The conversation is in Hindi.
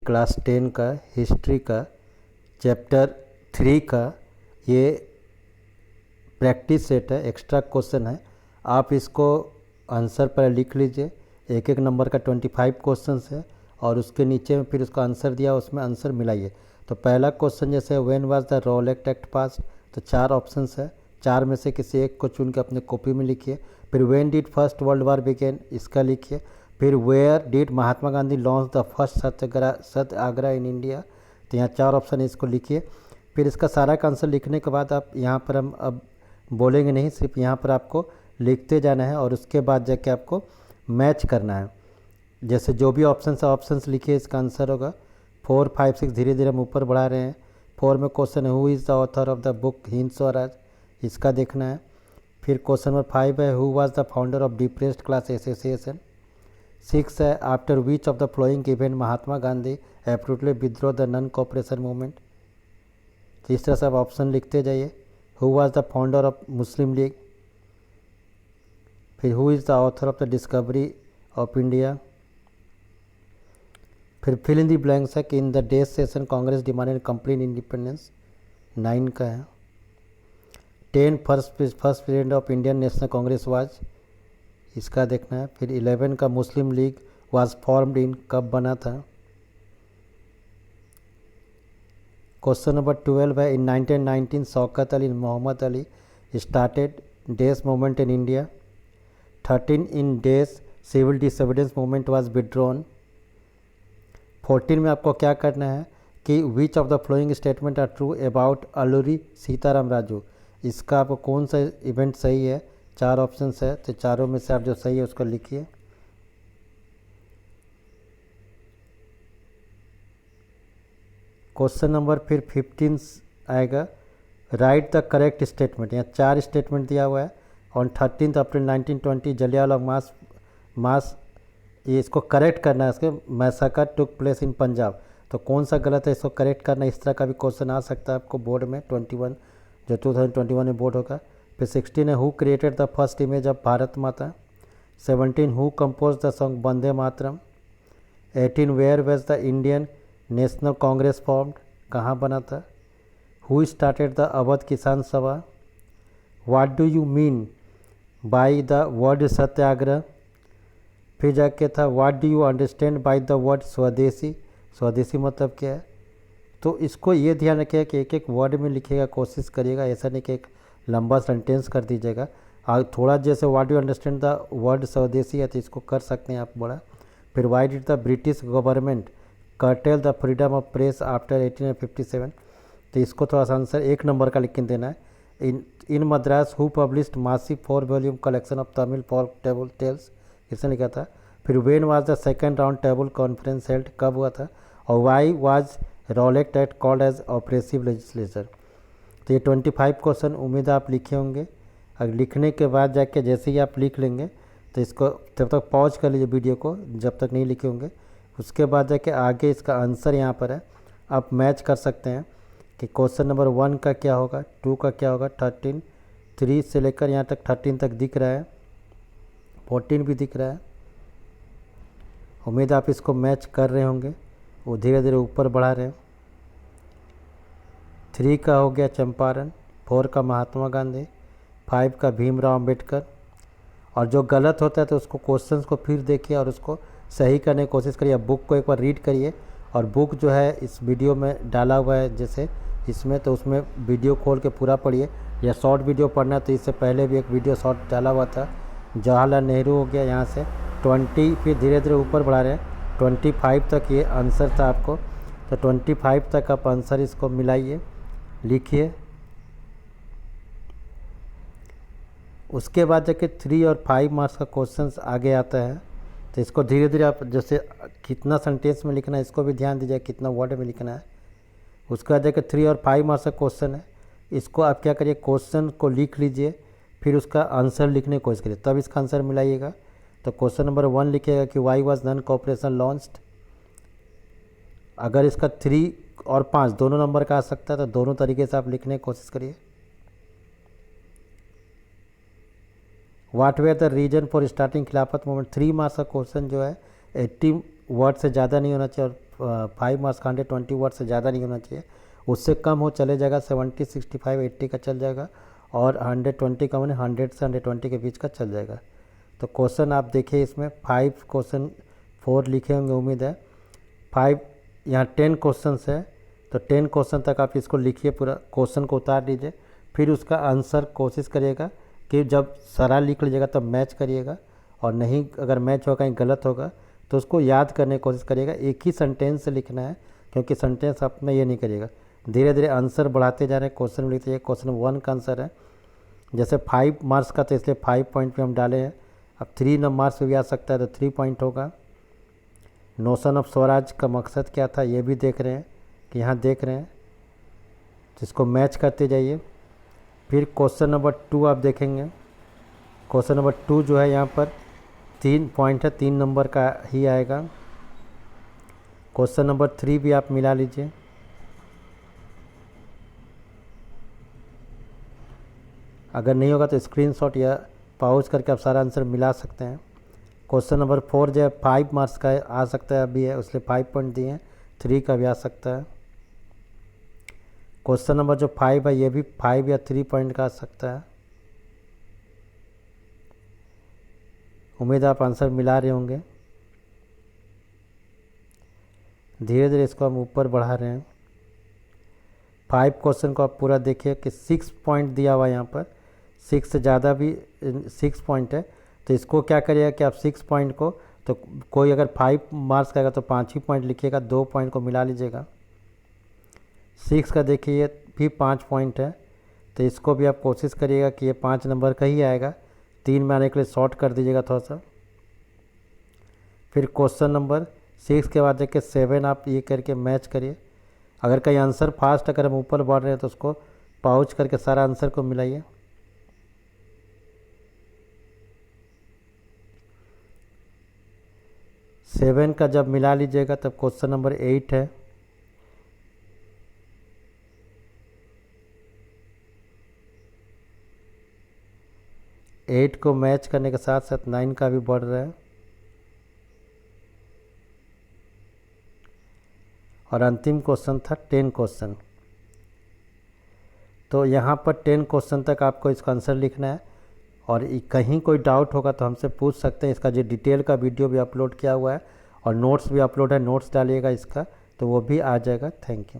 क्लास 10 का हिस्ट्री का चैप्टर 3 का ये प्रैक्टिस सेट है, एक्स्ट्रा क्वेश्चन है। आप इसको आंसर पर लिख लीजिए। एक एक नंबर का 25 क्वेश्चन है और उसके नीचे में फिर उसका आंसर दिया, उसमें आंसर मिलाइए। तो पहला क्वेश्चन जैसे when was the Rowlatt act पास, तो 4 ऑप्शंस है, 4 में से किसी एक को चुन के अपने कॉपी में लिखिए। फिर when did first world war begin, इसका लिखिए। फिर where did Mahatma Gandhi launch the first Satyagraha in India, तो यहाँ 4 ऑप्शन है, इसको लिखिए। फिर इसका सारा का आंसर लिखने के बाद आप यहाँ पर हम अब बोलेंगे नहीं, सिर्फ यहाँ पर आपको लिखते जाना है और उसके बाद जाके आपको मैच करना है। जैसे जो भी ऑप्शंस है ऑप्शंस लिखिए, इसका आंसर होगा 4, 5, 6 धीरे धीरे हम ऊपर बढ़ा रहे हैं। 4 में क्वेश्चन है who is the author of the book Hind Swaraj, इसका देखना है। फिर क्वेश्चन नंबर 5 है who was the founder of depressed class association. 6 है after which of the following event Mahatma Gandhi absolutely withdraw the non cooperation movement. तो इस तरह से आप ऑप्शन लिखते जाइए। Who was the founder of Muslim League. फिर who is the author of the discovery of India. फिर फिल इन द ब्लैंक्स है कि in the days session Congress demanded complete independence, 9 का है। 10 first president of Indian national Congress was, इसका देखना है। फिर 11 का Muslim League was formed in, कब बना था। क्वेश्चन नंबर 12 है in 1919 Shaukat Ali Mohammad Ali started days movement in India. 13 in days civil disobedience movement was withdrawn. 14 में आपको क्या करना है कि विच of the following statement are true about Alluri Sitarama Raju, इसका आपको कौन सा इवेंट सही है। 4 ऑप्शंस है, तो चारों में से आप जो सही है उसको लिखिए। क्वेश्चन नंबर फिर 15 आएगा राइट द करेक्ट स्टेटमेंट। यहाँ 4 स्टेटमेंट दिया हुआ है। ऑन 13 अप्रैल 1920 जलियांवाला मास, ये इसको करेक्ट करना है। इसके मैसाकर टुक प्लेस इन पंजाब, तो कौन सा गलत है इसको करेक्ट करना। इस तरह का भी क्वेश्चन आ सकता है आपको बोर्ड में 21 जो 2021 में बोर्ड होगा। फिर 16 है who created the first image of Bharat Mata. 17 who compose the song Vande Mataram. 18 where was the Indian national Congress formed, कहाँ बना था। Who started the Awadh Kisan Sabha. What do you mean by the word satyagraha. फिर जाके था what do you understand by the word swadeshi, swadeshi मतलब क्या है। तो इसको ये ध्यान रखिएगा कि एक एक वर्ड में लिखिएगा, कोशिश करिएगा, ऐसा नहीं कि एक लंबा सेंटेंस कर दीजिएगा। थोड़ा जैसे what do you understand the word स्वदेशी है तो इसको कर सकते हैं आप बड़ा। फिर why did the British government cartel the freedom of press after 1857, तो इसको थोड़ा सा आंसर 1 नंबर का लिख के देना है। In Madras who published massive 4 volume collection of Tamil folk tales, इसने लिखा था। फिर when was the second round table conference held, कब हुआ था। और why was Rowlatt act called as oppressive legislature. तो ये 25 क्वेश्चन उम्मीद आप लिखे होंगे। अगर लिखने के बाद जाके जैसे ही आप लिख लेंगे तो इसको तब तक पॉज कर लीजिए वीडियो को, जब तक नहीं लिखे होंगे। उसके बाद जाके आगे इसका आंसर यहाँ पर है, आप मैच कर सकते हैं कि क्वेश्चन नंबर 1 का क्या होगा, 2 का क्या होगा। 13 3 से लेकर यहाँ तक 13 तक दिख रहा है, 14 भी दिख रहा है। उम्मीद आप इसको मैच कर रहे होंगे, वो धीरे धीरे ऊपर बढ़ा रहे हैं। 3 का हो गया चंपारण, 4 का महात्मा गांधी, 5 का भीमराव अंबेडकर। और जो गलत होता है तो उसको क्वेश्चंस को फिर देखिए और उसको सही करने की कोशिश करिए। बुक को एक बार रीड करिए और बुक जो है इस वीडियो में डाला हुआ है जैसे इसमें, तो उसमें वीडियो खोल के पूरा पढ़िए। या शॉर्ट वीडियो पढ़ना है तो इससे पहले भी एक वीडियो शॉर्ट डाला हुआ था। जवाहरलाल नेहरू हो गया यहाँ से 20, फिर धीरे धीरे ऊपर बढ़ा रहे हैं 25 तक ये आंसर था आपको। तो 25 तक आप आंसर इसको मिलाइए, लिखिए। उसके बाद जाके 3 और 5 मार्क्स का क्वेश्चंस आगे आता है। तो इसको धीरे धीरे आप जैसे कितना सेंटेंस में लिखना है इसको भी ध्यान दीजिए, कितना वर्ड में लिखना है। उसके बाद जाके 3 और 5 मार्क्स का क्वेश्चन है, इसको आप क्या करिए क्वेश्चन को लिख लीजिए, फिर उसका आंसर लिखने की कोशिश करिए, तब इसका आंसर मिलाइएगा। तो क्वेश्चन नंबर 1 लिखिएगा कि why was non cooperation launched. अगर इसका 3 और 5 दोनों नंबर का आ सकता है तो दोनों तरीके से आप लिखने की कोशिश करिए। What were the reason for starting Khilafat movement, 3 marks का क्वेश्चन जो है 80 वर्ड से ज़्यादा नहीं होना चाहिए और 5 मार्क्स का 120 वर्ड से ज़्यादा नहीं होना चाहिए, उससे कम हो चले जाएगा 70, 65, 80 का चल जाएगा, और 120 का मैंने 100 से 120 के बीच का चल जाएगा। तो क्वेश्चन आप देखिए, इसमें 5 क्वेश्चन 4 लिखे होंगे उम्मीद है। 5 यहाँ 10 क्वेश्चन है, तो 10 क्वेश्चन तक आप इसको लिखिए, पूरा क्वेश्चन को उतार लीजिए, फिर उसका आंसर कोशिश करिएगा कि जब सारा लिख लीजिएगा तब मैच करिएगा, और नहीं अगर मैच होगा कहीं गलत होगा तो उसको याद करने की कोशिश करिएगा। एक ही सेंटेंस से लिखना है, क्योंकि सेंटेंस आप में ये नहीं करिएगा, धीरे धीरे आंसर बढ़ाते जा रहे हैं। क्वेश्चन में लिखते जाइए, क्वेश्चन 1 का आंसर है जैसे 5 मार्क्स का, तो इसलिए 5 पॉइंट पे हम डाले हैं। अब 3 मार्क्स पे भी आ सकता है, तो 3 पॉइंट होगा। नोशन ऑफ स्वराज का मकसद क्या था ये भी देख रहे हैं कि यहाँ देख रहे हैं, जिसको मैच करते जाइए। फिर क्वेश्चन नंबर 2 आप देखेंगे, क्वेश्चन नंबर 2 जो है यहाँ पर 3 पॉइंट है, 3 नंबर का ही आएगा। क्वेश्चन नंबर 3 भी आप मिला लीजिए। अगर नहीं होगा तो स्क्रीनशॉट या पॉज करके आप सारा आंसर मिला सकते हैं। क्वेश्चन नंबर 4 जो है 5 मार्क्स का आ सकता है, अभी है उसलिए 5 पॉइंट दिए हैं, 3 का भी आ सकता है। क्वेश्चन नंबर जो 5 है ये भी 5 या 3 पॉइंट का आ सकता है। उम्मीद है आप आंसर मिला रहे होंगे। धीरे धीरे इसको हम ऊपर बढ़ा रहे हैं। 5 क्वेश्चन को आप पूरा देखिए कि 6 पॉइंट दिया हुआ है यहाँ पर, 6 से ज़्यादा भी 6 पॉइंट है, तो इसको क्या करिएगा कि आप 6 पॉइंट को, तो कोई अगर 5 मार्क्स का आएगा तो 5 ही पॉइंट लिखिएगा, 2 पॉइंट को मिला लीजिएगा। 6 का देखिए भी 5 पॉइंट है, तो इसको भी आप कोशिश करिएगा कि ये 5 नंबर का ही आएगा, 3 में आने के लिए शॉर्ट कर दीजिएगा थोड़ा सा। फिर क्वेश्चन नंबर 6 के बाद देखिए 7 आप ये करके मैच करिए। अगर कहीं आंसर फास्ट अगर हम ऊपर बढ़ रहे हैं तो उसको पाउच करके सारा आंसर को मिलाइए। सेवन का जब मिला लीजिएगा तब क्वेश्चन नंबर 8 है। एट को मैच करने के साथ साथ 9 का भी बढ़ रहा है, और अंतिम क्वेश्चन था 10 क्वेश्चन। तो यहाँ पर 10 क्वेश्चन तक आपको इसका आंसर लिखना है, और कहीं कोई डाउट होगा तो हमसे पूछ सकते हैं। इसका जो डिटेल का वीडियो भी अपलोड किया हुआ है और नोट्स भी अपलोड है, नोट्स डालिएगा इसका तो वो भी आ जाएगा। Thank you.